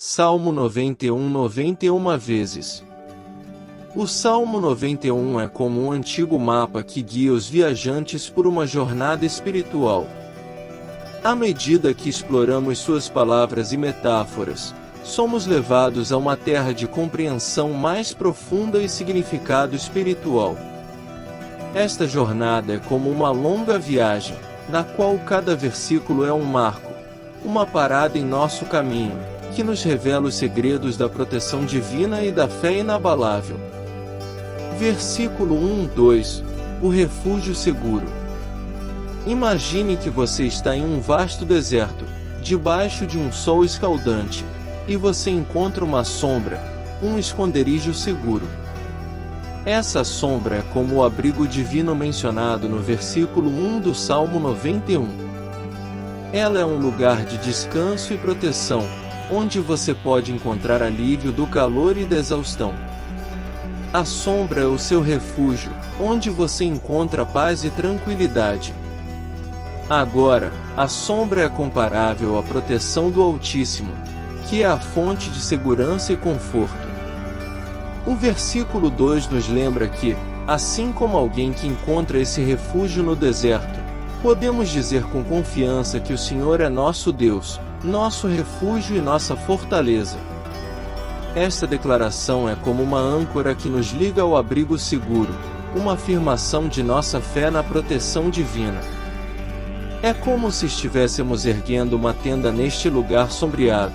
Salmo 91 vezes. O Salmo 91 é como um antigo mapa que guia os viajantes por uma jornada espiritual. À medida que exploramos suas palavras e metáforas, somos levados a uma terra de compreensão mais profunda e significado espiritual. Esta jornada é como uma longa viagem, na qual cada versículo é um marco, uma parada em nosso caminho, que nos revela os segredos da proteção divina e da fé inabalável. Versículo 1-2. O refúgio seguro. Imagine que você está em um vasto deserto, debaixo de um sol escaldante, e você encontra uma sombra, um esconderijo seguro. Essa sombra é como o abrigo divino mencionado no versículo 1 do Salmo 91. Ela é um lugar de descanso e proteção, onde você pode encontrar alívio do calor e da exaustão. A sombra é o seu refúgio, onde você encontra paz e tranquilidade. Agora, a sombra é comparável à proteção do Altíssimo, que é a fonte de segurança e conforto. O versículo 2 nos lembra que, assim como alguém que encontra esse refúgio no deserto, podemos dizer com confiança que o Senhor é nosso Deus, nosso refúgio e nossa fortaleza. Esta declaração é como uma âncora que nos liga ao abrigo seguro, uma afirmação de nossa fé na proteção divina. É como se estivéssemos erguendo uma tenda neste lugar sombreado,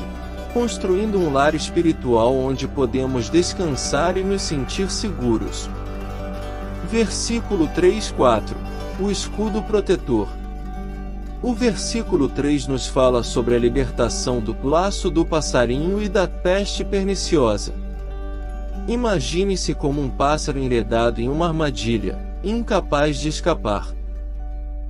construindo um lar espiritual onde podemos descansar e nos sentir seguros. Versículo 3-4. O escudo protetor. O versículo 3 nos fala sobre a libertação do laço do passarinho e da peste perniciosa. Imagine-se como um pássaro enredado em uma armadilha, incapaz de escapar.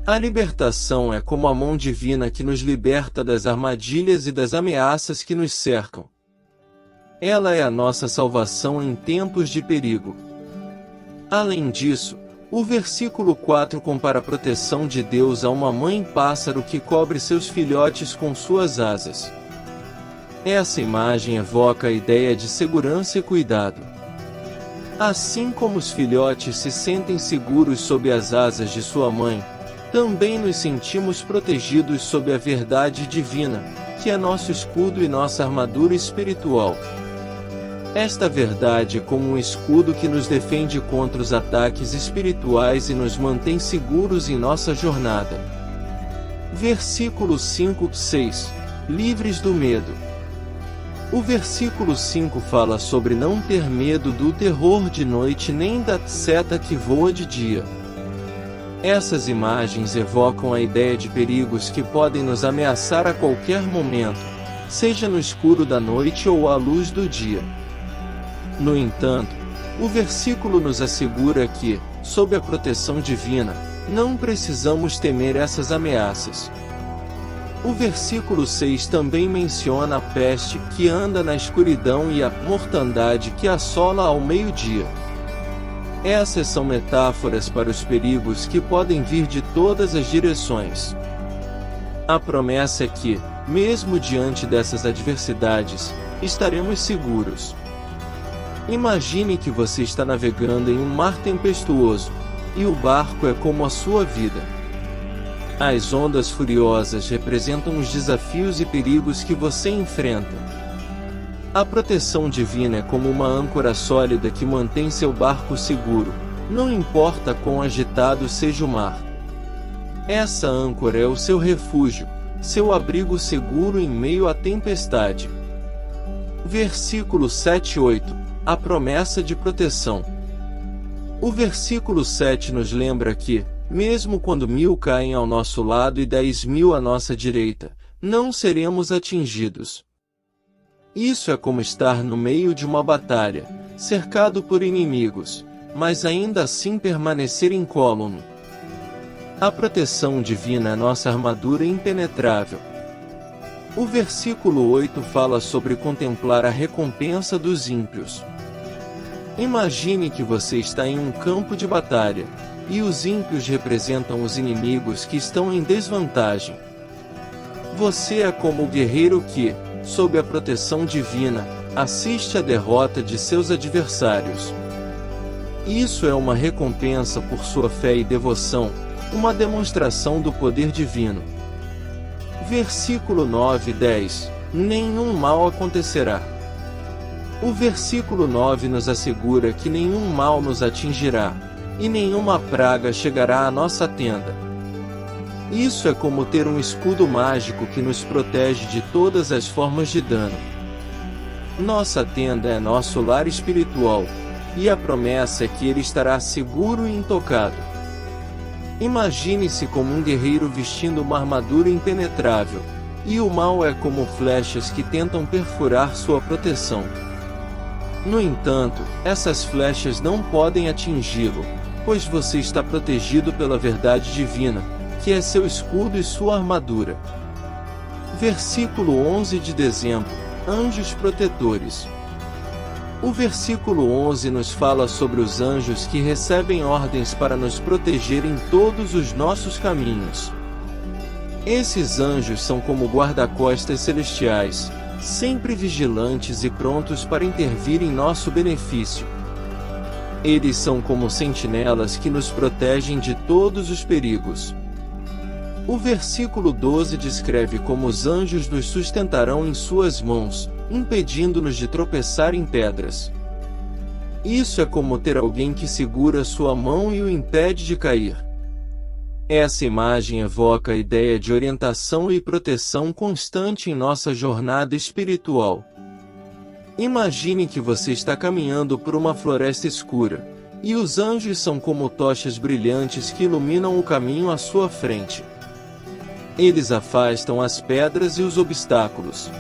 A libertação é como a mão divina que nos liberta das armadilhas e das ameaças que nos cercam. Ela é a nossa salvação em tempos de perigo. Além disso, o versículo 4 compara a proteção de Deus a uma mãe pássaro que cobre seus filhotes com suas asas. Essa imagem evoca a ideia de segurança e cuidado. Assim como os filhotes se sentem seguros sob as asas de sua mãe, também nos sentimos protegidos sob a verdade divina, que é nosso escudo e nossa armadura espiritual. Esta verdade é como um escudo que nos defende contra os ataques espirituais e nos mantém seguros em nossa jornada. Versículo 5-6. Livres do medo. O versículo 5 fala sobre não ter medo do terror de noite nem da seta que voa de dia. Essas imagens evocam a ideia de perigos que podem nos ameaçar a qualquer momento, seja no escuro da noite ou à luz do dia. No entanto, o versículo nos assegura que, sob a proteção divina, não precisamos temer essas ameaças. O versículo 6 também menciona a peste que anda na escuridão e a mortandade que assola ao meio-dia. Essas são metáforas para os perigos que podem vir de todas as direções. A promessa é que, mesmo diante dessas adversidades, estaremos seguros. Imagine que você está navegando em um mar tempestuoso, e o barco é como a sua vida. As ondas furiosas representam os desafios e perigos que você enfrenta. A proteção divina é como uma âncora sólida que mantém seu barco seguro, não importa quão agitado seja o mar. Essa âncora é o seu refúgio, seu abrigo seguro em meio à tempestade. Versículo 7-8. A promessa de proteção. O versículo 7 nos lembra que, mesmo quando 1000 caem ao nosso lado e 10.000 à nossa direita, não seremos atingidos. Isso é como estar no meio de uma batalha, cercado por inimigos, mas ainda assim permanecer incólume. A proteção divina é nossa armadura impenetrável. O versículo 8 fala sobre contemplar a recompensa dos ímpios. Imagine que você está em um campo de batalha, e os ímpios representam os inimigos que estão em desvantagem. Você é como o guerreiro que, sob a proteção divina, assiste à derrota de seus adversários. Isso é uma recompensa por sua fé e devoção, uma demonstração do poder divino. Versículo 9 e 10. Nenhum mal acontecerá. O versículo 9 nos assegura que nenhum mal nos atingirá, e nenhuma praga chegará à nossa tenda. Isso é como ter um escudo mágico que nos protege de todas as formas de dano. Nossa tenda é nosso lar espiritual, e a promessa é que ele estará seguro e intocado. Imagine-se como um guerreiro vestindo uma armadura impenetrável, e o mal é como flechas que tentam perfurar sua proteção. No entanto, essas flechas não podem atingi-lo, pois você está protegido pela verdade divina, que é seu escudo e sua armadura. Versículo 11 de dezembro. Anjos protetores. O versículo 11 nos fala sobre os anjos que recebem ordens para nos proteger em todos os nossos caminhos. Esses anjos são como guarda-costas celestiais, sempre vigilantes e prontos para intervir em nosso benefício. Eles são como sentinelas que nos protegem de todos os perigos. O versículo 12 descreve como os anjos nos sustentarão em suas mãos, impedindo-nos de tropeçar em pedras. Isso é como ter alguém que segura sua mão e o impede de cair. Essa imagem evoca a ideia de orientação e proteção constante em nossa jornada espiritual. Imagine que você está caminhando por uma floresta escura, e os anjos são como tochas brilhantes que iluminam o caminho à sua frente. Eles afastam as pedras e os obstáculos,